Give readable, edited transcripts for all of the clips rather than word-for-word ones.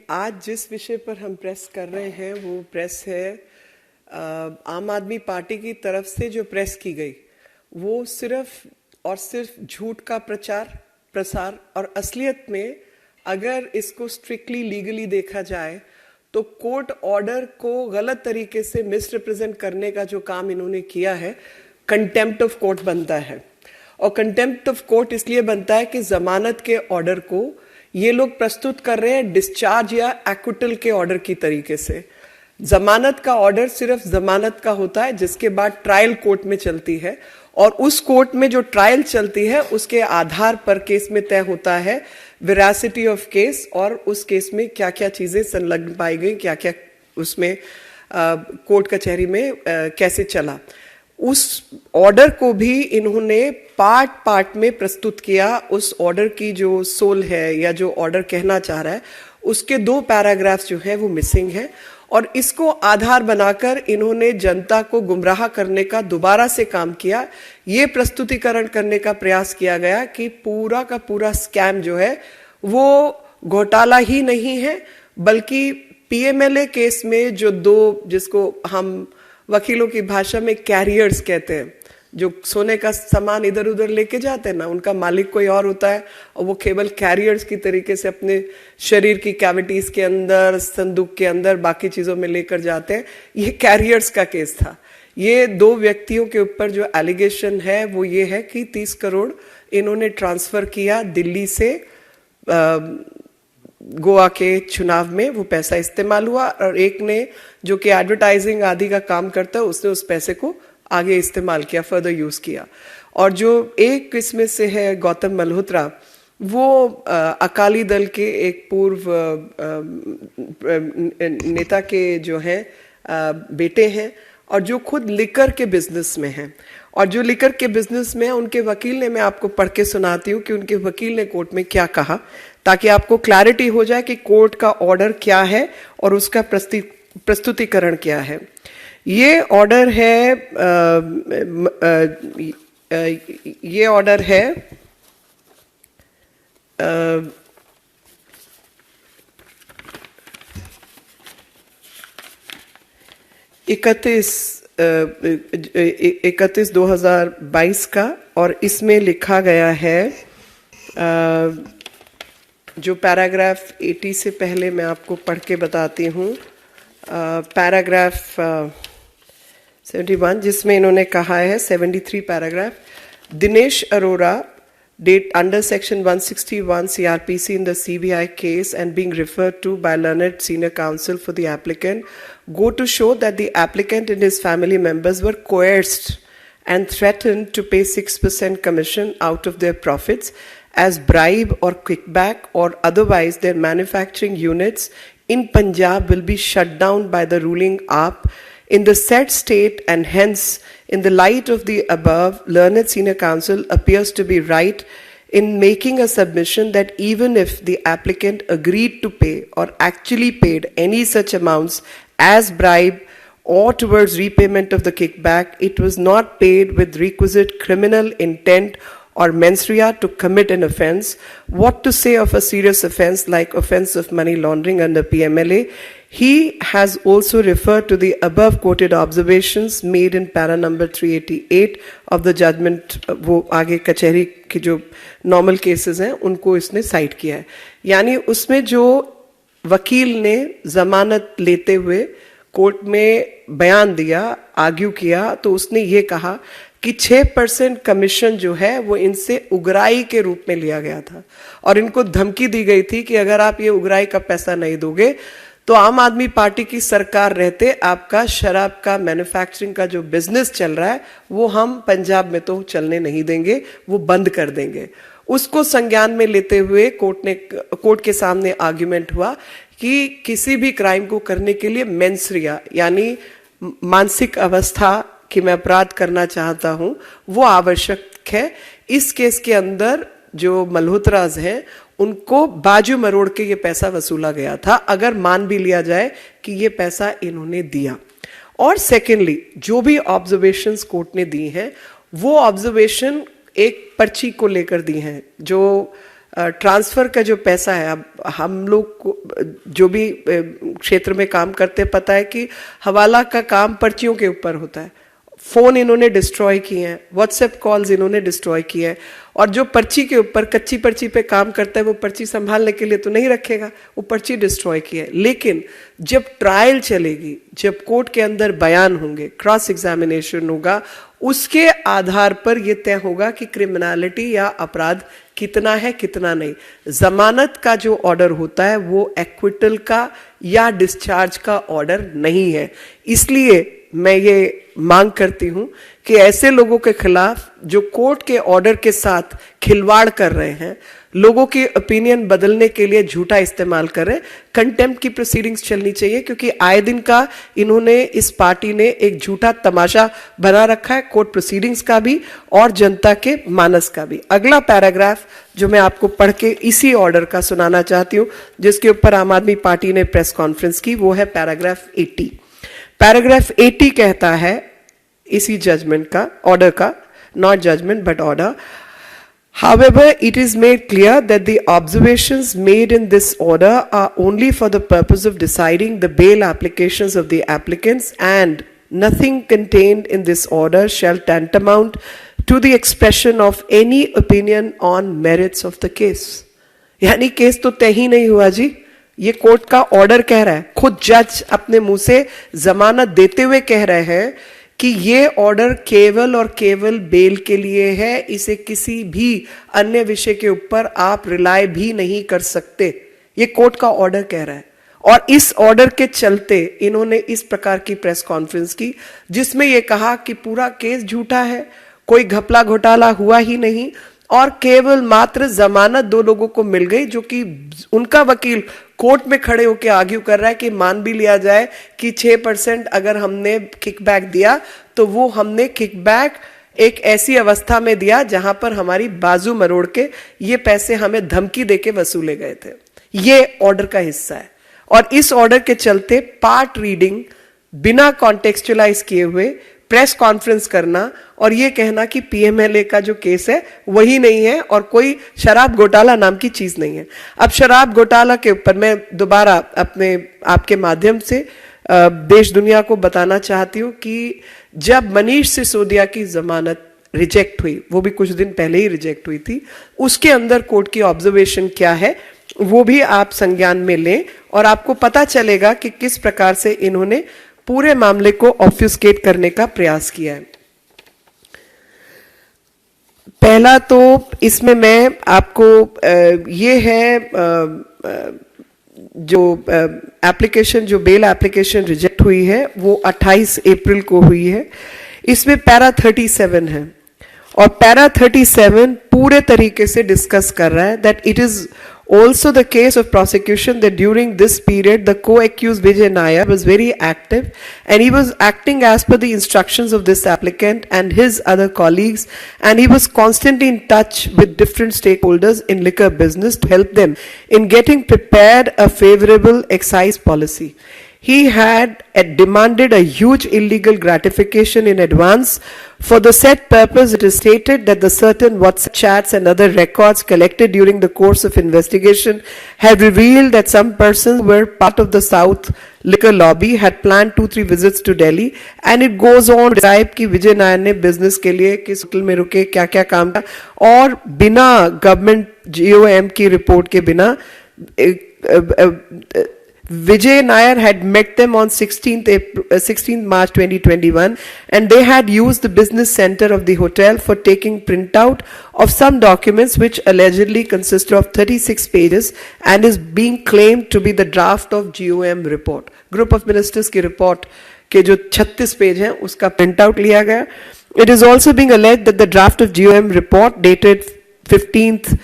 आज जिस विषय पर हम प्रेस कर रहे हैं वो प्रेस है आम आदमी पार्टी की तरफ से जो प्रेस की गई वो सिर्फ और सिर्फ झूठ का प्रसार और असलियत में अगर इसको स्ट्रिक्टली लीगली देखा जाए तो कोर्ट ऑर्डर को गलत तरीके से मिसरिप्रेजेंट करने का जो काम इन्होंने किया है कंटेम्प्ट ऑफ कोर्ट बनता है। और कंटेम्प्ट ऑफ कोर्ट इसलिए बनता है कि जमानत के ऑर्डर को ये लोग प्रस्तुत कर रहे हैं डिस्चार्ज या एक्विटल के ऑर्डर की तरीके से। जमानत का ऑर्डर सिर्फ जमानत का होता है जिसके बाद ट्रायल कोर्ट में चलती है और उस कोर्ट में जो ट्रायल चलती है उसके आधार पर केस में तय होता है वेरासिटी ऑफ केस और उस केस में क्या क्या चीजें संलग्न पाई गई, क्या क्या उसमें कोर्ट कचहरी में कैसे चला। उस ऑर्डर को भी इन्होंने पार्ट पार्ट में प्रस्तुत किया। उस ऑर्डर की जो सोल है या जो ऑर्डर कहना चाह रहा है उसके 2 पैराग्राफ्स जो है वो मिसिंग है और इसको आधार बनाकर इन्होंने जनता को गुमराह करने का दोबारा से काम किया। ये प्रस्तुतिकरण करने का प्रयास किया गया कि पूरा का पूरा स्कैम जो है वो घोटाला ही नहीं है बल्कि पीएमएलए केस में जो 2 जिसको हम वकीलों की भाषा में कैरियर्स कहते हैं, जो सोने का सामान इधर उधर लेके जाते हैं ना, उनका मालिक कोई और होता है और वो केवल कैरियर्स की तरीके से अपने शरीर की कैविटीज के अंदर, संदूक के अंदर, बाकी चीजों में लेकर जाते हैं। ये कैरियर्स का केस था। ये 2 व्यक्तियों के ऊपर जो एलिगेशन है वो ये है कि 30 करोड़ इन्होंने ट्रांसफर किया दिल्ली से गोवा के चुनाव में, वो पैसा इस्तेमाल हुआ और एक ने जो कि एडवर्टाइजिंग आदि का काम करता है उसने उस पैसे को आगे इस्तेमाल किया, फर्दर यूज किया। और जो एक इसमें से है गौतम मल्होत्रा, वो अकाली दल के एक पूर्व नेता के जो हैं बेटे हैं और जो खुद लिकर के बिजनेस में हैं। और जो लिकर के बिजनेस में उनके वकील ने, मैं आपको पढ़ के सुनाती हूँ कि उनके वकील ने कोर्ट में क्या कहा ताकि आपको क्लैरिटी हो जाए कि कोर्ट का ऑर्डर क्या है और उसका प्रस्तुतिकरण क्या है। ये ऑर्डर है ये ऑर्डर है 31/2022 का और इसमें लिखा गया है जो पैराग्राफ 80 से पहले मैं आपको पढ़ के बताती हूँ। पैराग्राफ 71 जिसमें इन्होंने कहा है 73 paragraph, Dinesh Arora date under section 161 CRPC in the CBI case and being referred to by learned senior counsel for the applicant go to show that the applicant and his family members were coerced and threatened to pay 6% commission out of their profits as bribe or kickback, or otherwise their manufacturing units in Punjab will be shut down by the ruling AAP in the said state, and hence in the light of the above, learned senior counsel appears to be right in making a submission that even if the applicant agreed to pay or actually paid any such amounts as bribe or towards repayment of the kickback, it was not paid with requisite criminal intent or mens rea to commit an offence. What to say of a serious offence like offence of money laundering under PMLA? He has also referred to the above quoted observations made in para number 388 of the judgment. वो आगे कचहरी के जो normal cases हैं उनको इसने site किया है। यानी उसमें जो वकील ने जमानत लेते हुए कोर्ट में बयान दिया, आर्ग्यू किया, तो उसने ये कहा कि 6% कमीशन जो है वो इनसे उगराई के रूप में लिया गया था और इनको धमकी दी गई थी कि अगर आप ये उगराई का पैसा नहीं दोगे तो आम आदमी पार्टी की सरकार रहते आपका शराब का मैन्युफैक्चरिंग का जो बिजनेस चल रहा है वो हम पंजाब में तो चलने नहीं देंगे, वो बंद कर देंगे। उसको संज्ञान में लेते हुए कोर्ट के सामने आर्ग्यूमेंट हुआ कि किसी भी क्राइम को करने के लिए मेंस रिया यानी मानसिक अवस्था कि मैं अपराध करना चाहता हूं वो आवश्यक है। इस केस के अंदर जो मल्होत्राज हैं उनको बाजू मरोड़ के ये पैसा वसूला गया था, अगर मान भी लिया जाए कि ये पैसा इन्होंने दिया। और सेकेंडली जो भी ऑब्जर्वेशंस कोर्ट ने दी हैं वो ऑब्जर्वेशन एक पर्ची को लेकर दी हैं जो ट्रांसफर का जो पैसा है, अब हम लोग को जो भी क्षेत्र में काम करते हैं पता है कि हवाला का काम पर्चियों के ऊपर होता है। फोन इन्होंने डिस्ट्रॉय किए हैं, व्हाट्सएप कॉल्स इन्होंने डिस्ट्रॉय किए हैं, और जो पर्ची के ऊपर कच्ची पर्ची पे काम करता है वो पर्ची संभालने के लिए तो नहीं रखेगा, वो पर्ची डिस्ट्रॉय की है। लेकिन जब ट्रायल चलेगी, जब कोर्ट के अंदर बयान होंगे, क्रॉस एग्जामिनेशन होगा, उसके आधार पर यह तय होगा कि क्रिमिनलिटी या अपराध कितना है कितना नहीं। जमानत का जो ऑर्डर होता है वो एक्विटल का या डिस्चार्ज का ऑर्डर नहीं है। इसलिए मैं ये मांग करती हूं कि ऐसे लोगों के खिलाफ जो कोर्ट के ऑर्डर के साथ खिलवाड़ कर रहे हैं, लोगों की ओपिनियन बदलने के लिए झूठा इस्तेमाल कर रहे हैं, कंटेम्प्ट की प्रोसीडिंग्स चलनी चाहिए, क्योंकि आए दिन का इन्होंने, इस पार्टी ने एक झूठा तमाशा बना रखा है, कोर्ट प्रोसीडिंग्स का भी और जनता के मानस का भी। अगला पैराग्राफ जो मैं आपको पढ़ के इसी ऑर्डर का सुनाना चाहती हूं, जिसके ऊपर आम आदमी पार्टी ने प्रेस कॉन्फ्रेंस की, वो है पैराग्राफ 80। पैराग्राफ 80 कहता है इसी जजमेंट का, ऑर्डर का, not judgement but order, however it is made clear that the observations made in this order are only for the purpose of deciding the bail applications of the applicants, and nothing contained in this order shall tantamount to the expression of any opinion on merits of the case। यानी case तो तय ही नहीं हुआ जी, ये court का order कह रहा है। खुद जज अपने मुंह से जमानत देते हुए कह रहे हैं कि ये ऑर्डर केवल और केवल बेल के लिए है, इसे किसी भी अन्य विषय के ऊपर आप रिलाय भी नहीं कर सकते। ये कोर्ट का ऑर्डर कह रहा है, और इस ऑर्डर के चलते इन्होंने इस प्रकार की प्रेस कॉन्फ्रेंस की, जिसमें यह कहा कि पूरा केस झूठा है, कोई घपला घोटाला हुआ ही नहीं, और केवल मात्र जमानत 2 लोगों को मिल गई, जो कि उनका वकील कोर्ट में खड़े होकर आर्ग्यू कर रहा है कि मान भी लिया जाए कि 6% अगर हमने किकबैक दिया तो वो हमने किकबैक एक ऐसी अवस्था में दिया जहां पर हमारी बाजू मरोड़ के ये पैसे हमें धमकी देके वसूले गए थे। ये ऑर्डर का हिस्सा है, और इस ऑर्डर के चलते पार्ट रीडिंग बिना कॉन्टेक्चुअलाइज किए हुए प्रेस कॉन्फ्रेंस करना और ये कहना कि पीएमएलए का जो केस है वही नहीं है और कोई शराब घोटाला नाम की चीज नहीं है। अब शराब घोटाला के ऊपर मैं दोबारा अपने आपके माध्यम से देश दुनिया को बताना चाहती हूँ कि जब मनीष सिसोदिया की जमानत रिजेक्ट हुई, वो भी कुछ दिन पहले ही रिजेक्ट हुई थी, उसके अंदर कोर्ट की ऑब्जर्वेशन क्या है वो भी आप संज्ञान में लें, और आपको पता चलेगा कि किस प्रकार से इन्होंने पूरे मामले को ऑब्फ्यूस्केट करने का प्रयास किया है। पहला तो इसमें मैं आपको ये है जो एप्लीकेशन, जो बेल एप्लीकेशन रिजेक्ट हुई है वो 28 अप्रैल को हुई है। इसमें पैरा 37 है, और पैरा 37 पूरे तरीके से डिस्कस कर रहा है that it is also the case of prosecution that during this period the co-accused Vijay Nair was very active, and he was acting as per the instructions of this applicant and his other colleagues, and he was constantly in touch with different stakeholders in liquor business to help them in getting prepared a favorable excise policy. He had demanded a huge illegal gratification in advance. For the said purpose, it is stated that the certain WhatsApp chats and other records collected during the course of investigation have revealed that some persons who were part of the South liquor lobby had planned 2-3 visits to Delhi, and it goes on to describe कि विजय नायर ने business के लिए किस hotel में रुके, क्या क्या काम था, और बिना गवर्नमेंट GOM की रिपोर्ट के बिना Vijay Nair had met them on 16th March 2021, and they had used the business center of the hotel for taking printout of some documents which allegedly consist of 36 pages and is being claimed to be the draft of GOM report. Group of Ministers की report के जो 36 page हैं उसका printout लिया गया. It is also being alleged that the draft of GOM report dated 15th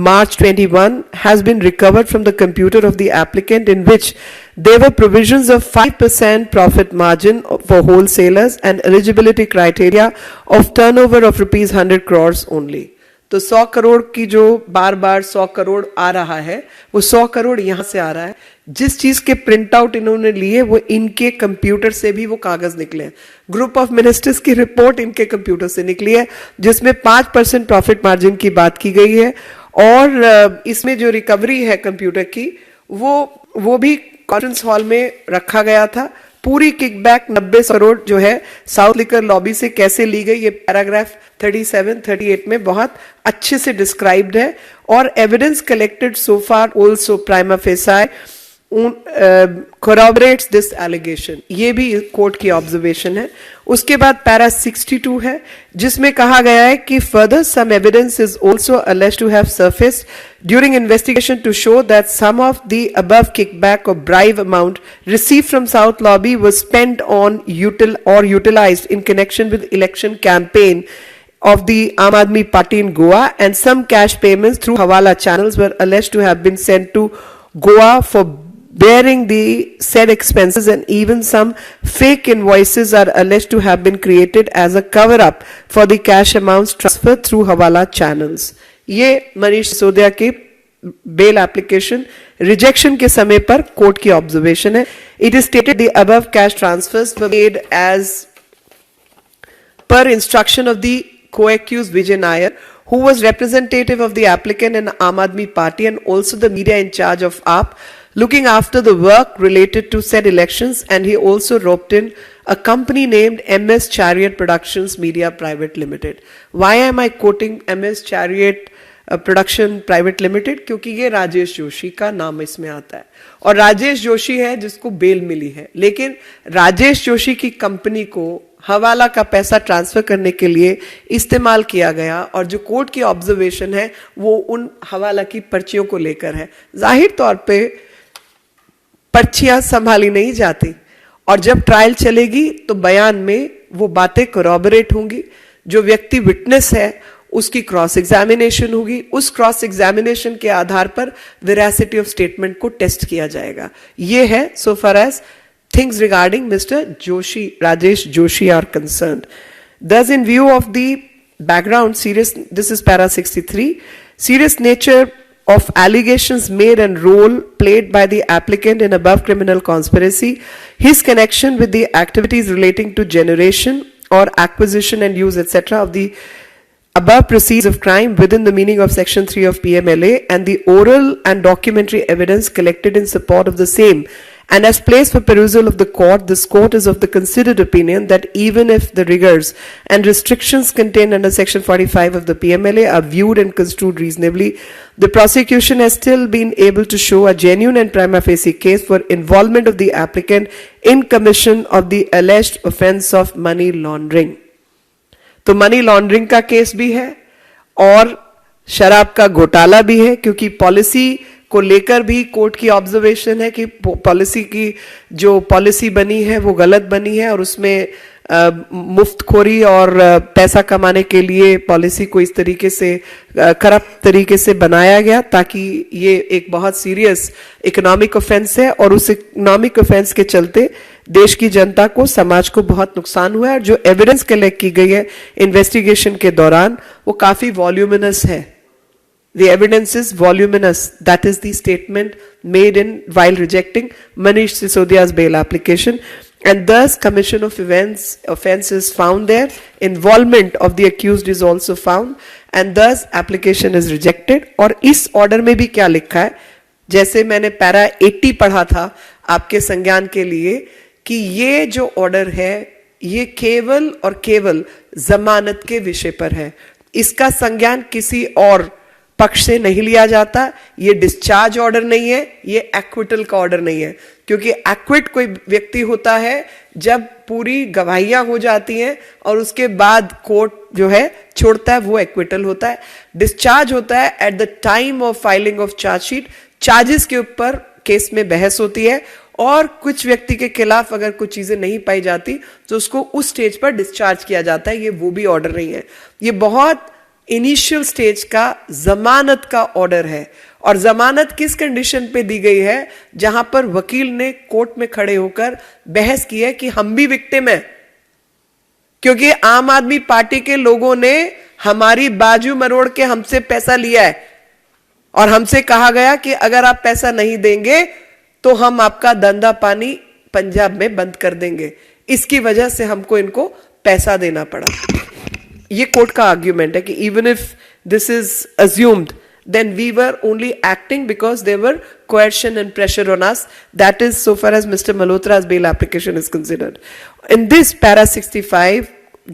March 21 has been recovered from the computer of the applicant, in which there were provisions of 5% profit margin for wholesalers and eligibility criteria of turnover of rupees 100 crores only. तो 100 करोड़ की जो बार बार 100 करोड़ आ रहा है वो 100 करोड़ यहां से आ रहा है। जिस चीज के प्रिंट आउट इन्होंने लिए वो इनके कंप्यूटर से भी वो कागज निकले हैं। ग्रुप ऑफ मिनिस्टर्स की रिपोर्ट इनके कंप्यूटर से निकली है जिसमें 5% प्रॉफिट मार्जिन की बात की गई है और इसमें जो रिकवरी है कंप्यूटर की वो भी कॉन्फ्रेंस हॉल में रखा गया था। पूरी किकबैक 90 करोड़ जो है साउथ लिकर लॉबी से कैसे ली गई, ये पैराग्राफ 37-38 में बहुत अच्छे से डिस्क्राइब्ड है। और evidence collected so far also prima facie corroborates this allegation, ये भी कोर्ट की ऑब्जर्वेशन है। उसके बाद पैरा 62 है जिसमें कहा गया है कि further some evidence is also alleged to have surfaced during investigation to show that some of the above kickback or bribe amount received from South Lobby was spent on utilized in connection with election campaign of the Aam Aadmi Party in Goa, and some cash payments through Hawala channels were alleged to have been sent to Goa for bearing the said expenses, and even some fake invoices are alleged to have been created as a cover-up for the cash amounts transferred through Hawala channels. ये मनीष सिसोदिया की bail application rejection के समय पर court की observation है। It is stated the above cash transfers were made as per instruction of the co-accused Vijay Nair, who was representative of the applicant in Aam Aadmi Party and also the media in charge of AAP, looking after the work related to said elections, and he also roped in a company named MS Chariot Productions Media Private Limited. Why am I quoting MS Chariot Production Private Limited? क्योंकि ये राजेश जोशी का नाम इसमें आता है और राजेश जोशी है जिसको बेल मिली है, लेकिन राजेश जोशी की कंपनी को हवाला का पैसा ट्रांसफर करने के लिए इस्तेमाल किया गया, और जो कोर्ट की ऑब्जर्वेशन है वो उन हवाला की पर्चियों को लेकर है। जाहिर तौर पे पर्चियां संभाली नहीं जाती, और जब ट्रायल चलेगी तो बयान में वो बातें कोरॉबरेट होंगी। जो व्यक्ति विटनेस है उसकी क्रॉस एग्जामिनेशन होगी, उस क्रॉस एग्जामिनेशन के आधार पर वेरासिटी ऑफ स्टेटमेंट को टेस्ट किया जाएगा। ये है so far as things regarding Mr. Joshi, Rajesh Joshi are concerned. Thus, in view of the background, this is para 63, serious nature of allegations made and role played by the applicant in above criminal conspiracy, his connection with the activities relating to generation or acquisition and use, etc. of the above proceeds of crime within the meaning of section 3 of PMLA, and the oral and documentary evidence collected in support of the same, and as placed for perusal of the court, this court is of the considered opinion that even if the rigors and restrictions contained under section 45 of the PMLA are viewed and construed reasonably, the prosecution has still been able to show a genuine and prima facie case for involvement of the applicant in commission of the alleged offense of money laundering. तो money laundering का case भी है और शराब का घोटाला भी है, क्योंकि पॉलिसी को लेकर भी कोर्ट की ऑब्जर्वेशन है कि पॉलिसी की जो पॉलिसी बनी है वो गलत बनी है, और उसमें मुफ्तखोरी और पैसा कमाने के लिए पॉलिसी को इस तरीके से करप्ट तरीके से बनाया गया ताकि ये एक बहुत सीरियस इकोनॉमिक ऑफेंस है, और उस इकोनॉमिक ऑफेंस के चलते देश की जनता को, समाज को बहुत नुकसान हुआ है। और जो एविडेंस कलेक्ट की गई है इन्वेस्टिगेशन के दौरान वो काफी वॉल्यूमिनस है। The evidence is voluminous. That is the statement made in while rejecting Manish Sisodia's bail application, and thus commission of offense is found there. Involvement of the accused is also found, and thus application is rejected. और इस order में भी क्या लिखा है, जैसे मैंने para 80 पढ़ा था आपके संज्ञान के लिए, कि ये जो order है ये केवल और केवल जमानत के विषय पर है, इसका संज्ञान किसी और पक्ष से नहीं लिया जाता। ये डिस्चार्ज ऑर्डर नहीं है, ये एक्विटल का ऑर्डर नहीं है, क्योंकि एक्विट कोई व्यक्ति होता है जब पूरी गवाहियां हो जाती हैं और उसके बाद कोर्ट जो है छोड़ता है, वो एक्विटल होता है। डिस्चार्ज होता है at the time of filing of chargesheet, charges के ऊपर केस में बहस होती है, और कुछ व्यक्ति के खिलाफ अगर कुछ चीजें नहीं पाई जाती तो उसको उस स्टेज पर डिस्चार्ज किया जाता है। ये वो भी ऑर्डर नहीं है, ये बहुत इनिशियल स्टेज का जमानत का ऑर्डर है। और जमानत किस कंडीशन पे दी गई है, जहां पर वकील ने कोर्ट में खड़े होकर बहस की है कि हम भी विक्टिम हैं, क्योंकि आम आदमी पार्टी के लोगों ने हमारी बाजू मरोड़ के हमसे पैसा लिया है, और हमसे कहा गया कि अगर आप पैसा नहीं देंगे तो हम आपका धंधा पानी पंजाब में बंद कर देंगे। इसकी वजह से हमको इनको पैसा देना पड़ा। ये कोर्ट का आर्ग्यूमेंट है कि even if this is assumed then we were only acting because there were coercion and pressure on us. That is so far as Mr. Malhotra's bail application is considered. In this para 65,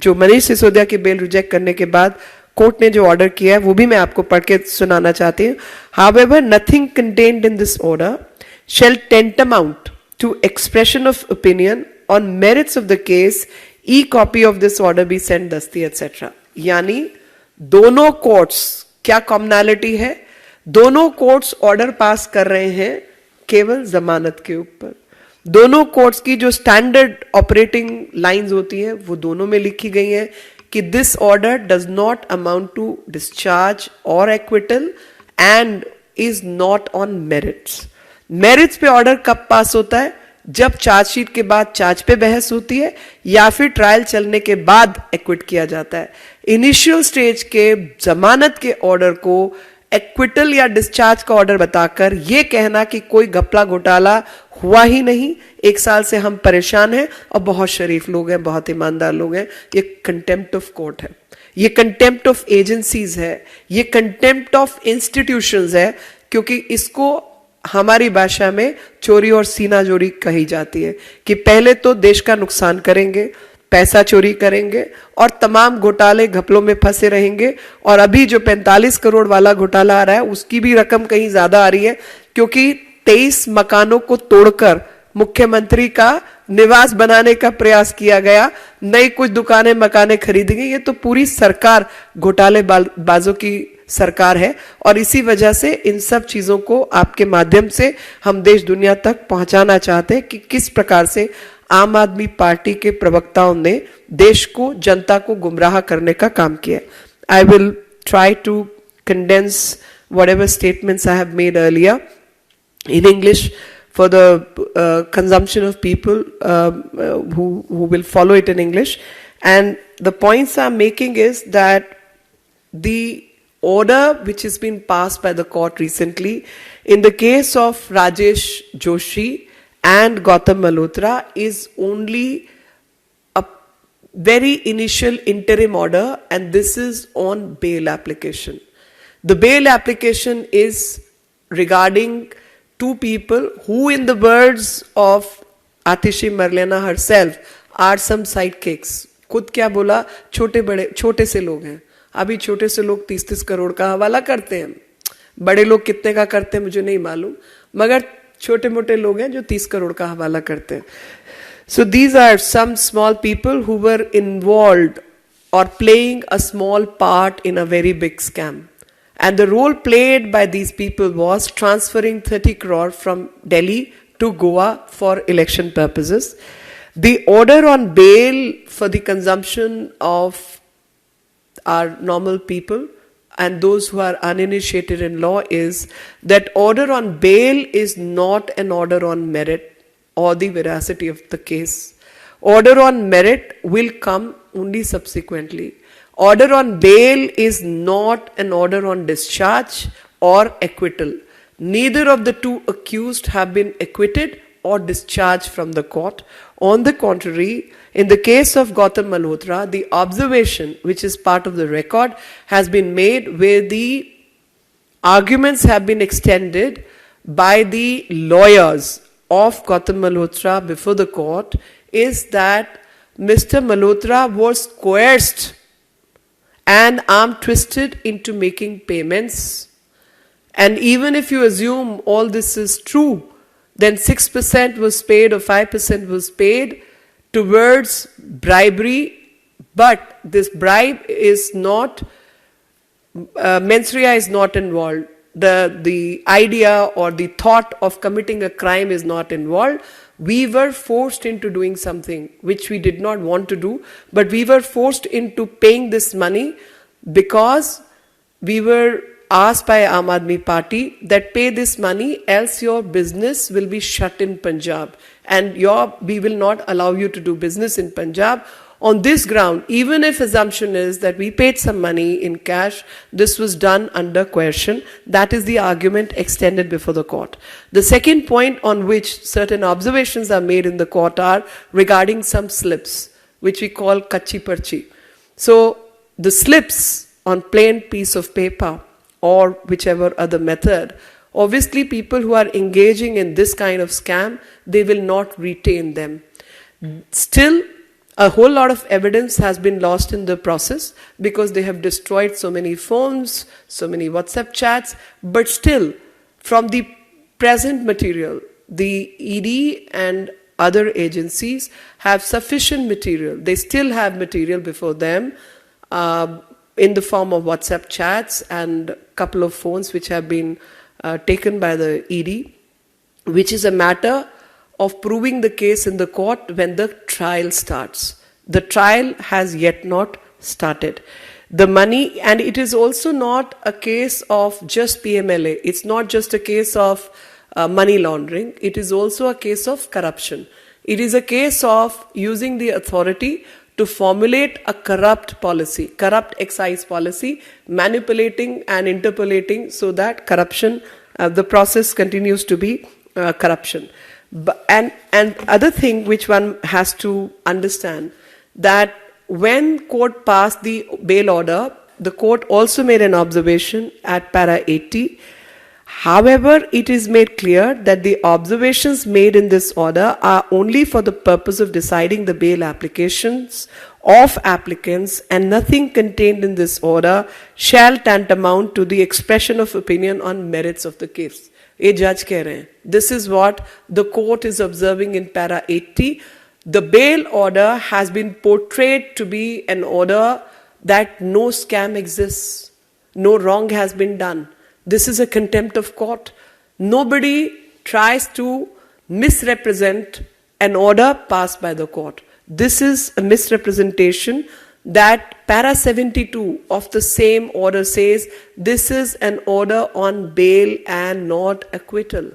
जो मनीष सिसोदिया की bell reject करने के बाद court ने जो order किया है वो भी मैं आपको पढ़ के सुनाना चाहती हूँ. However, nothing contained in this order shall tantamount to expression of opinion on merits of the case. E-copy of this order be sent दस्ती etc. यानी दोनों कोर्ट्स, क्या कॉमनैलिटी है, दोनों कोर्ट्स ऑर्डर पास कर रहे हैं केवल जमानत के ऊपर. दोनों कोर्ट्स की जो स्टैंडर्ड ऑपरेटिंग लाइंस होती हैं वो दोनों में लिखी गई हैं कि this order does not amount to discharge और acquittal and is not on merits. Merits पे ऑर्डर कब पास होता है? जब चार्जशीट के बाद चार्ज पे बहस होती है या फिर ट्रायल चलने के बाद एक्विट किया जाता है. इनिशियल स्टेज के जमानत के ऑर्डर को एक्विटल या डिस्चार्ज का ऑर्डर बताकर यह कहना कि कोई घपला घोटाला हुआ ही नहीं, 1 साल से हम परेशान हैं और बहुत शरीफ लोग हैं, बहुत ईमानदार लोग हैं, ये कंटेम्प्ट ऑफ कोर्ट है, ये कंटेम्प्ट ऑफ एजेंसीज है, ये कंटेम्प्ट ऑफ इंस्टीट्यूशंस है. क्योंकि इसको हमारी भाषा में चोरी और सीना चोरी कही जाती है कि पहले तो देश का नुकसान करेंगे, पैसा चोरी करेंगे और तमाम घोटाले घपलों में फंसे रहेंगे. और अभी जो 45 करोड़ वाला घोटाला आ रहा है उसकी भी रकम कहीं ज्यादा आ रही है क्योंकि 23 मकानों को तोड़कर मुख्यमंत्री का निवास बनाने का प्रयास किया गया, नई कुछ दुकानें मकानें खरीदी गई. ये तो पूरी सरकार घोटाले बाजों की सरकार है और इसी वजह से इन सब चीजों को आपके माध्यम से हम देश दुनिया तक पहुंचाना चाहते हैं कि किस प्रकार से आम आदमी पार्टी के प्रवक्ताओं ने देश को, जनता को गुमराह करने का काम किया. I will try to condense whatever statements I have made earlier in English for the consumption of people who will follow it in English. And the points I'm making is that the order which has been passed by the court recently in the case of Rajesh Joshi and Gautam Malhotra is only a very initial interim order, and this is on bail application. The bail application is regarding 2 people who, in the words of Atishi Marlena herself, are some sidekicks. खुद क्या बोला, छोटे से लोग हैं. अभी छोटे से लोग 30-30 करोड़ का हवाला करते हैं, बड़े लोग कितने का करते हैं मुझे नहीं मालूम, मगर छोटे मोटे लोग हैं जो 30 करोड़ का हवाला करते हैं. So these are some small people who were involved or playing a small part in a very big scam. And the role played by these people was transferring 30 crore from Delhi to Goa for election purposes. The order on bail for the consumption of our normal people and those who are uninitiated in law is that order on bail is not an order on merit or the veracity of the case. Order on merit will come only subsequently. Order on bail is not an order on discharge or acquittal. Neither of the 2 accused have been acquitted or discharged from the court. On the contrary, in the case of Gautam Malhotra, the observation which is part of the record has been made where the arguments have been extended by the lawyers of Gautam Malhotra before the court is that Mr. Malhotra was coerced and arm twisted into making payments. And even if you assume all this is true, then 6% was paid or 5% was paid towards bribery, but this bribe is not, mens rea is not involved. The idea or the thought of committing a crime is not involved. We were forced into doing something which we did not want to do, but we were forced into paying this money because we were asked by Aam Aadmi Party that pay this money else your business will be shut in Punjab and we will not allow you to do business in Punjab. On this ground, even if assumption is that we paid some money in cash, this was done under coercion. That is the argument extended before the court. The second point on which certain observations are made in the court are regarding some slips, which we call kachi parchi. So, the slips on plain piece of paper or whichever other method, obviously people who are engaging in this kind of scam, they will not retain them. Still, a whole lot of evidence has been lost in the process because they have destroyed so many phones, so many WhatsApp chats, but still, from the present material, the ED and other agencies have sufficient material. They still have material before them in the form of WhatsApp chats and a couple of phones which have been taken by the ED, which is a matter of proving the case in the court when the trial starts. The trial has yet not started. The money, and it is also not a case of just PMLA. It's not just a case of money laundering. It is also a case of corruption. It is a case of using the authority to formulate a corrupt policy, corrupt excise policy, manipulating and interpolating so that corruption, the process continues to be corruption. And other thing which one has to understand, that when court passed the bail order, the court also made an observation at para 80. However, it is made clear that the observations made in this order are only for the purpose of deciding the bail applications of applicants, and nothing contained in this order shall tantamount to the expression of opinion on merits of the case. ये जज कह रहे हैं. This is what the court is observing in para 80. The bail order has been portrayed to be an order that no scam exists, no wrong has been done. This is a contempt of court. Nobody tries to misrepresent an order passed by the court. This is a misrepresentation that para 72 of the same order says this is an order on bail and not acquittal.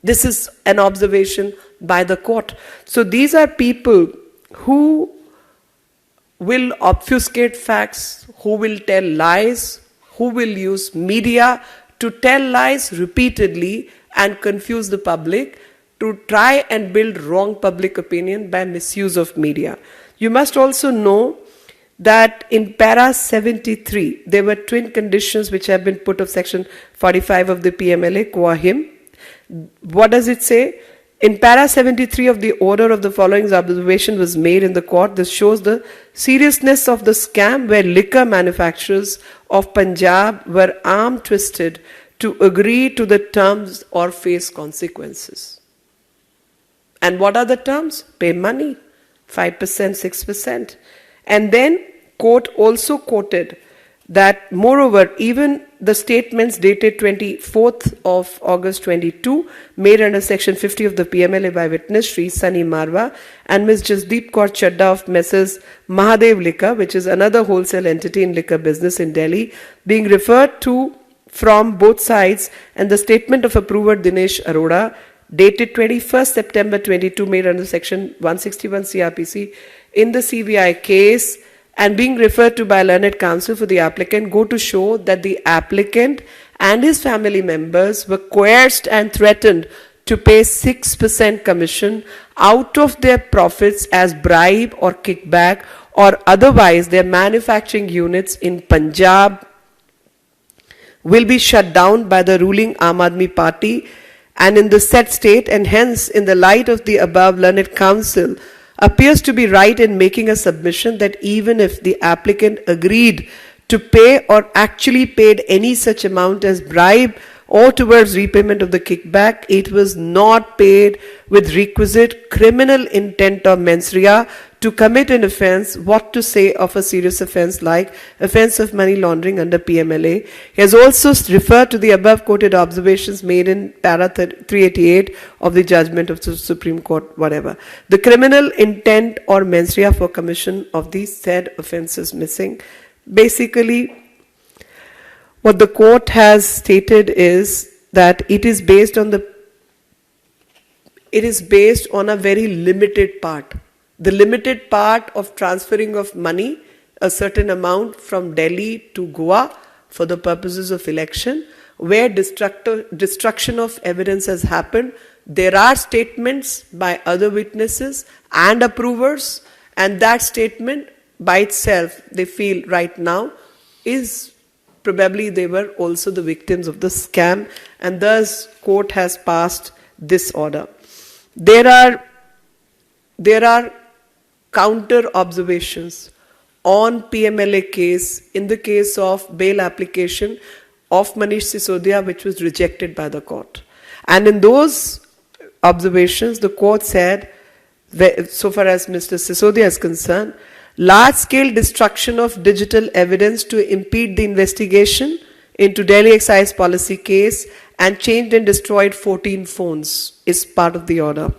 This is an observation by the court. So these are people who will obfuscate facts, who will tell lies, who will use media to tell lies repeatedly and confuse the public, to try and build wrong public opinion by misuse of media. You must also know that in para 73, there were twin conditions which have been put of section 45 of the PMLA, qua him. What does it say? In para 73 of the order of the following observation was made in the court. This shows the seriousness of the scam where liquor manufacturers of Punjab were arm twisted to agree to the terms or face consequences. And what are the terms? Pay money, 5%, 6%. And then court also quoted that moreover, even the statements dated 24th of August 22 made under section 50 of the PMLA by witness Sri Sunny Marwa and Ms. Jasdeep Kaur Chadda of Messrs. Mahadev Liquor, which is another wholesale entity in liquor business in Delhi, being referred to from both sides, and the statement of approver Dinesh Arora dated 21st September 22 made under section 161 CRPC in the CBI case and being referred to by learned counsel for the applicant go to show that the applicant and his family members were coerced and threatened to pay 6% commission out of their profits as bribe or kickback, or otherwise their manufacturing units in Punjab will be shut down by the ruling Aam Aadmi Party and in the said state, and hence in the light of the above learned counsel appears to be right in making a submission that even if the applicant agreed to pay or actually paid any such amount as bribe or towards repayment of the kickback, it was not paid with requisite criminal intent or mens rea to commit an offence, what to say of a serious offence like offence of money laundering under PMLA. He has also referred to the above quoted observations made in para 388 of the judgment of the Supreme Court, whatever. The criminal intent or mens rea for commission of these said offences missing. Basically, what the court has stated is that it is based on a very limited part. The limited part of transferring of money, a certain amount from Delhi to Goa for the purposes of election, where destruction of evidence has happened. There are statements by other witnesses and approvers, and that statement by itself, they feel right now, is probably they were also the victims of the scam, and thus court has passed this order. There are counter observations on PMLA case in the case of bail application of Manish Sisodia, which was rejected by the court. And in those observations, the court said, so far as Mr. Sisodia is concerned, large-scale destruction of digital evidence to impede the investigation into Delhi Excise Policy case and changed and destroyed 14 phones is part of the order.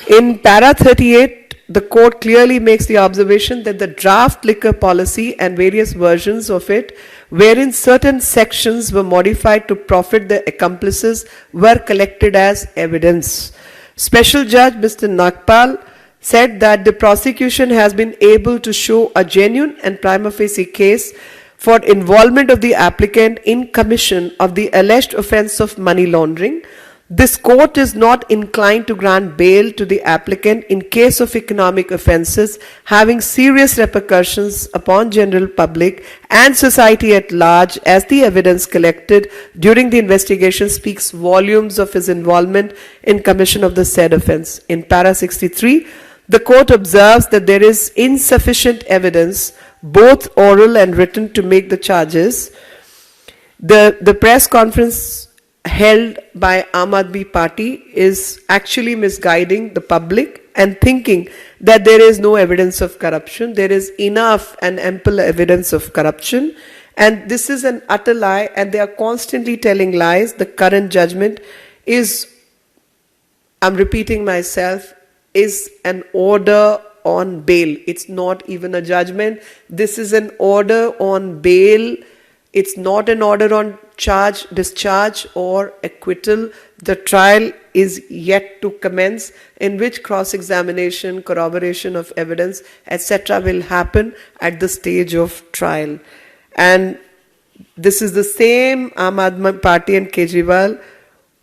In para 38, the court clearly makes the observation that the draft liquor policy and various versions of it, wherein certain sections were modified to profit the accomplices, were collected as evidence. Special Judge Mr. Nagpal said that the prosecution has been able to show a genuine and prima facie case for involvement of the applicant in commission of the alleged offence of money laundering. This court is not inclined to grant bail to the applicant in case of economic offences having serious repercussions upon general public and society at large, as the evidence collected during the investigation speaks volumes of his involvement in commission of the said offence. In para 63, the court observes that there is insufficient evidence, both oral and written, to make the charges. The press conference held by Aam Aadmi Party is actually misguiding the public and thinking that there is no evidence of corruption. There is enough and ample evidence of corruption, and this is an utter lie, and they are constantly telling lies. The current judgment is, I'm repeating myself, is an order on bail. It's not even a judgment. This is an order on bail. It's not an order on charge, discharge or acquittal. The trial is yet to commence, in which cross-examination, corroboration of evidence, etc. will happen at the stage of trial. And this is the same Aam Aadmi Party and Kejriwal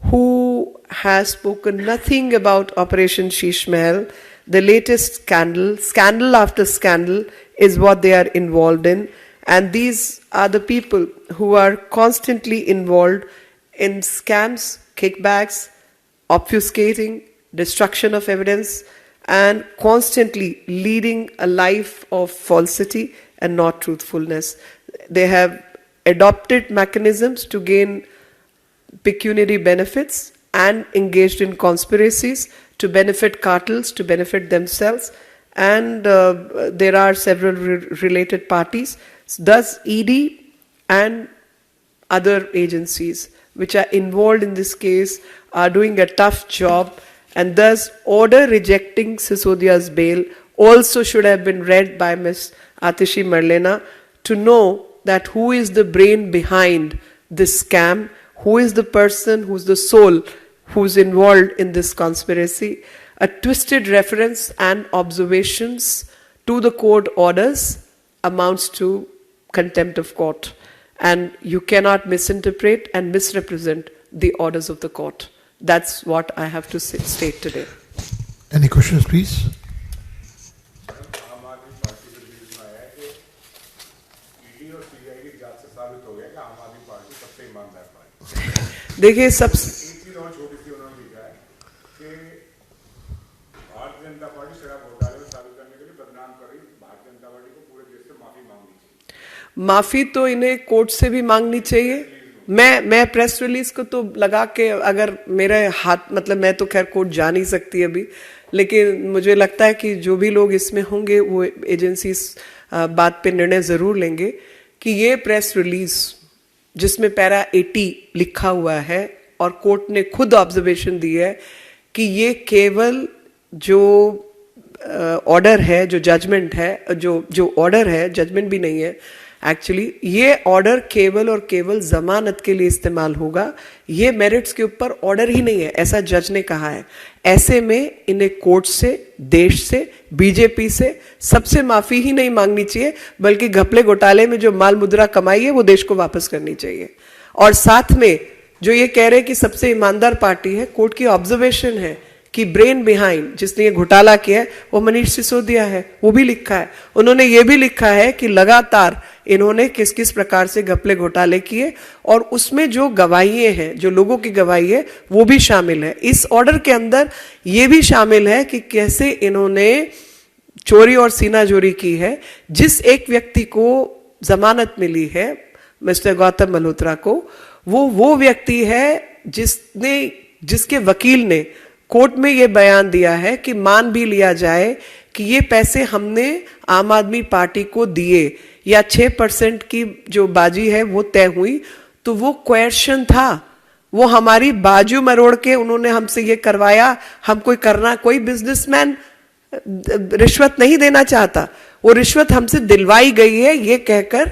who has spoken nothing about Operation Sheesh Mahal. The latest scandal after scandal is what they are involved in. And these are the people who are constantly involved in scams, kickbacks, obfuscating, destruction of evidence, and constantly leading a life of falsity and not truthfulness. They have adopted mechanisms to gain pecuniary benefits and engaged in conspiracies to benefit cartels, to benefit themselves, and there are several related parties. Thus, ED and other agencies which are involved in this case are doing a tough job, and thus order rejecting Sisodia's bail also should have been read by Ms. Atishi Marlena to know that who is the brain behind this scam, who is the person, who's the soul, who's involved in this conspiracy. A twisted reference and observations to the court orders amounts to contempt of court, and you cannot misinterpret and misrepresent the orders of the court. That's what I have to state today. Any questions, please? देखिए सब माफी तो इन्हें court से भी मांगनी चाहिए. मैं प्रेस रिलीज को तो लगा के, अगर मेरे हाथ, मतलब मैं तो खैर कोर्ट जा नहीं सकती अभी, लेकिन मुझे लगता है कि जो भी लोग इसमें होंगे वो एजेंसी बात पे निर्णय जरूर लेंगे कि ये प्रेस रिलीज जिसमें पैरा 80 लिखा हुआ है और कोर्ट ने खुद ऑब्जर्वेशन दी है कि ये केवल जो ऑर्डर है, जो जजमेंट है, जो ऑर्डर है, जजमेंट भी नहीं है एक्चुअली, ये ऑर्डर केवल और केवल जमानत के लिए इस्तेमाल होगा. ये मेरिट्स के ऊपर ऑर्डर ही नहीं है, ऐसा जज ने कहा है. ऐसे में इन्हें कोर्ट से, देश से, बीजेपी से, सबसे माफी ही नहीं मांगनी चाहिए, बल्कि घपले घोटाले में जो माल मुद्रा कमाई है वो देश को वापस करनी चाहिए. और साथ में जो ये कह रहे हैं कि सबसे ईमानदार पार्टी है, कोर्ट की ऑब्जर्वेशन है कि ब्रेन बिहाइंड जिसने ये घोटाला किया है वो मनीष सिसोदिया है, वो भी लिखा है। उन्होंने ये भी लिखा है कि लगातार इन्होंने किस किस प्रकार से घपले घोटाले किए, और उसमें जो गवाहियां हैं, जो लोगों की गवाही है, वो भी शामिल है। इस ऑर्डर के अंदर ये भी शामिल है कि कैसे इन्होंने चोरी और सीनाजोरी की है। जिस एक व्यक्ति को जमानत मिली है, मिस्टर गौतम मल्होत्रा को, वो व्यक्ति है जिसके वकील ने कोर्ट में ये बयान दिया है कि मान भी लिया जाए कि ये पैसे हमने आम आदमी पार्टी को दिए या 6% की जो बाजी है वो तय हुई, तो वो क्वेश्चन था, वो हमारी बाजू मरोड़ के उन्होंने हमसे ये करवाया। हम कोई बिजनेसमैन रिश्वत नहीं देना चाहता, वो रिश्वत हमसे दिलवाई गई है ये कहकर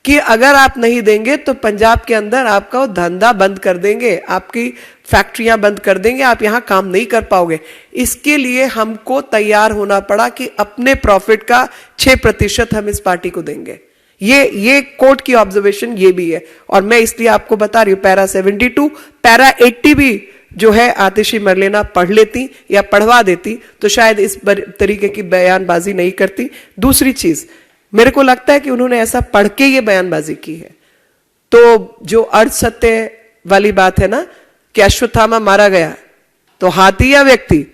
कि अगर आप नहीं देंगे तो पंजाब के अंदर आपका धंधा बंद कर देंगे, आपकी फैक्ट्रियां बंद कर देंगे, आप यहां काम नहीं कर पाओगे। इसके लिए हमको तैयार होना पड़ा कि अपने प्रॉफिट का 6% हम इस पार्टी को देंगे। ये कोर्ट की ऑब्जर्वेशन ये भी है, और मैं इसलिए आपको बता रही हूं। पैरा 72, पैरा 80 भी जो है आतिशी मरलेना पढ़ लेती या पढ़वा देती तो शायद इस तरीके की बयानबाजी नहीं करती। दूसरी चीज, मेरे को लगता है कि उन्होंने ऐसा पढ़ के ये बयानबाजी की है। तो जो अर्ध सत्य वाली बात है ना कि अश्वत्थामा मारा गया तो हाथी या व्यक्ति,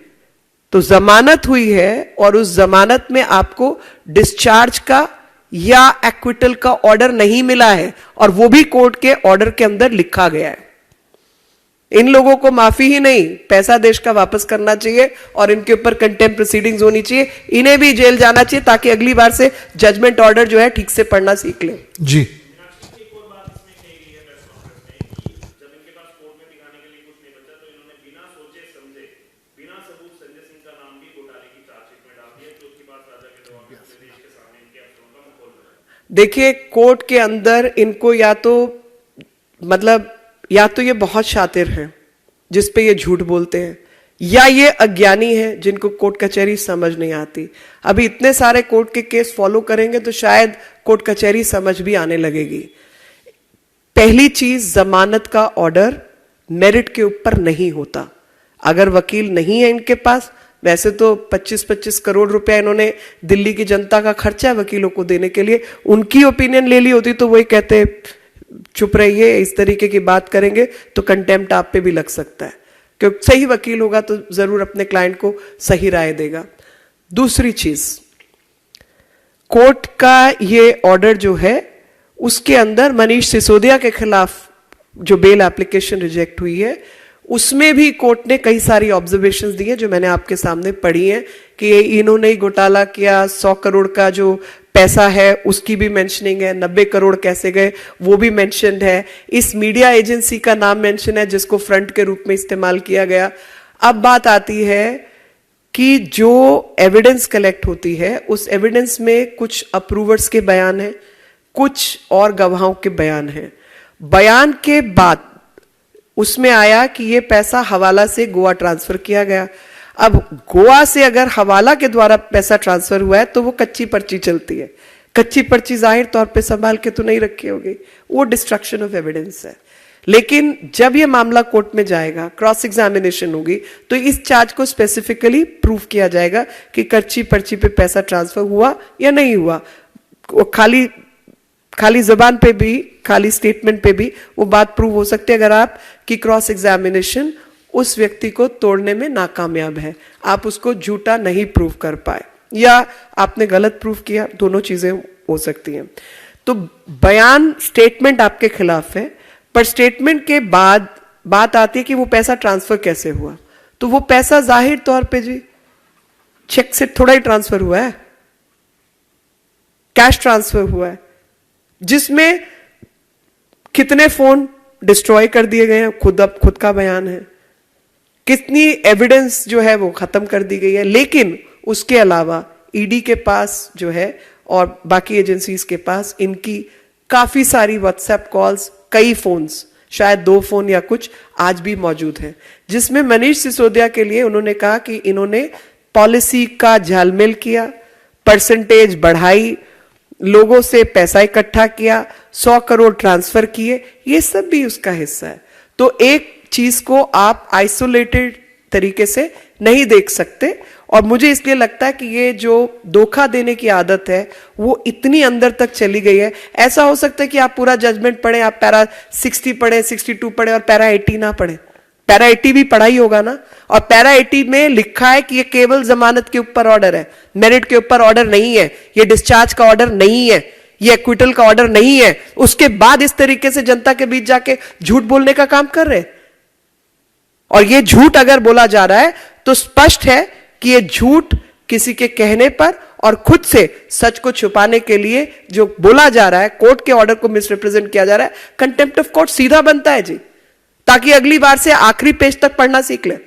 तो जमानत हुई है और उस जमानत में आपको डिस्चार्ज का या एक्विटल का ऑर्डर नहीं मिला है, और वो भी कोर्ट के ऑर्डर के अंदर लिखा गया है। इन लोगों को माफी ही नहीं, पैसा देश का वापस करना चाहिए और इनके ऊपर कंटेम्प्ट प्रोसीडिंग्स होनी चाहिए। इन्हें भी जेल जाना चाहिए ताकि अगली बार से जजमेंट ऑर्डर जो है ठीक से पढ़ना सीख ले। जी देखिए, कोर्ट के अंदर इनको या तो ये बहुत शातिर हैं जिस पे ये झूठ बोलते हैं, या ये अज्ञानी हैं जिनको कोर्ट कचहरी समझ नहीं आती। अभी इतने सारे कोर्ट के केस फॉलो करेंगे तो शायद कोर्ट कचहरी समझ भी आने लगेगी। पहली चीज, जमानत का ऑर्डर मेरिट के ऊपर नहीं होता। अगर वकील नहीं है इनके पास, वैसे तो 25-25 करोड़ रुपया इन्होंने दिल्ली की जनता का खर्चा है वकीलों को देने के लिए, उनकी ओपिनियन ले ली होती तो वही कहते चुप रहिए, इस तरीके की बात करेंगे तो कंटेम्प्ट आप पे भी लग सकता है, क्योंकि सही वकील होगा तो जरूर अपने क्लाइंट को सही राय देगा। दूसरी चीज, कोर्ट का ये ऑर्डर जो है उसके अंदर मनीष सिसोदिया के खिलाफ जो बेल एप्लीकेशन रिजेक्ट हुई है उसमें भी कोर्ट ने कई सारी ऑब्जर्वेशंस दी है जो मैंने आपके सामने पढ़ी है कि इन्होंने ही घोटाला किया। 100 करोड़ का जो पैसा है उसकी भी मेंशनिंग है, 90 करोड़ कैसे गए वो भी मेंशन्ड है, इस मीडिया एजेंसी का नाम मेंशन है जिसको फ्रंट के रूप में इस्तेमाल किया गया। अब बात आती है कि जो एविडेंस कलेक्ट होती है उस एविडेंस में कुछ अप्रूवर्स के बयान है, कुछ और गवाहों के बयान है। बयान के बाद उसमें आया कि ये पैसा हवाला से गोवा ट्रांसफर किया गया। अब गोवा से अगर हवाला के द्वारा पैसा ट्रांसफर हुआ है तो वो कच्ची पर्ची चलती है। कच्ची पर्ची जाहिर तौर पे संभाल के तो नहीं रखी होगी, वो डिस्ट्रक्शन ऑफ एविडेंस है। लेकिन जब ये मामला कोर्ट में जाएगा, क्रॉस एग्जामिनेशन होगी, तो इस चार्ज को स्पेसिफिकली प्रूव किया जाएगा कि कच्ची पर्ची पे पैसा ट्रांसफर हुआ या नहीं हुआ। खाली जबान पे भी, खाली स्टेटमेंट पे भी वो बात प्रूव हो सकती है अगर आप की क्रॉस एग्जामिनेशन उस व्यक्ति को तोड़ने में नाकामयाब है, आप उसको झूठा नहीं प्रूव कर पाए या आपने गलत प्रूव किया, दोनों चीजें हो सकती हैं। तो बयान, स्टेटमेंट आपके खिलाफ है, पर स्टेटमेंट के बाद बात आती है कि वो पैसा ट्रांसफर कैसे हुआ। तो वो पैसा जाहिर तौर पे जी चेक से थोड़ा ही ट्रांसफर हुआ है, कैश ट्रांसफर हुआ है, जिसमें कितने फोन डिस्ट्रॉय कर दिए गए हैं, खुद का बयान है, कितनी एविडेंस जो है वो खत्म कर दी गई है। लेकिन उसके अलावा ईडी के पास जो है और बाकी एजेंसीज के पास इनकी काफी सारी व्हाट्सएप कॉल्स, कई फोन्स, शायद 2 फोन या कुछ आज भी मौजूद हैं, जिसमें मनीष सिसोदिया के लिए उन्होंने कहा कि इन्होंने पॉलिसी का झालमेल किया, परसेंटेज बढ़ाई, लोगों से पैसा इकट्ठा किया, 100 करोड़ ट्रांसफर किए, ये सब भी उसका हिस्सा है। तो एक चीज को आप आइसोलेटेड तरीके से नहीं देख सकते। और मुझे इसलिए लगता है कि ये जो धोखा देने की आदत है वो इतनी अंदर तक चली गई है। ऐसा हो सकता है कि आप पूरा जजमेंट पढ़ें, आप पैरा 60 पढ़ें, 62 पढ़ें और पैरा 80 ना पढ़ें। पैरा 80 भी पढ़ा ही होगा ना। और पैरा 80 में लिखा है कि ये केवल जमानत के ऊपर ऑर्डर है, मेरिट के ऊपर ऑर्डर नहीं है, ये डिस्चार्ज का ऑर्डर नहीं है, ये एक्विटल का ऑर्डर नहीं है। उसके बाद इस तरीके से जनता के बीच जाके झूठ बोलने का काम कर रहे हैं। और ये झूठ अगर बोला जा रहा है तो स्पष्ट है कि ये झूठ किसी के कहने पर और खुद से सच को छुपाने के लिए जो बोला जा रहा है, कोर्ट के ऑर्डर को मिसरिप्रेजेंट किया जा रहा है, कंटेम्प्ट ऑफ कोर्ट सीधा बनता है जी, ताकि अगली बार से आखिरी पेज तक पढ़ना सीख ले।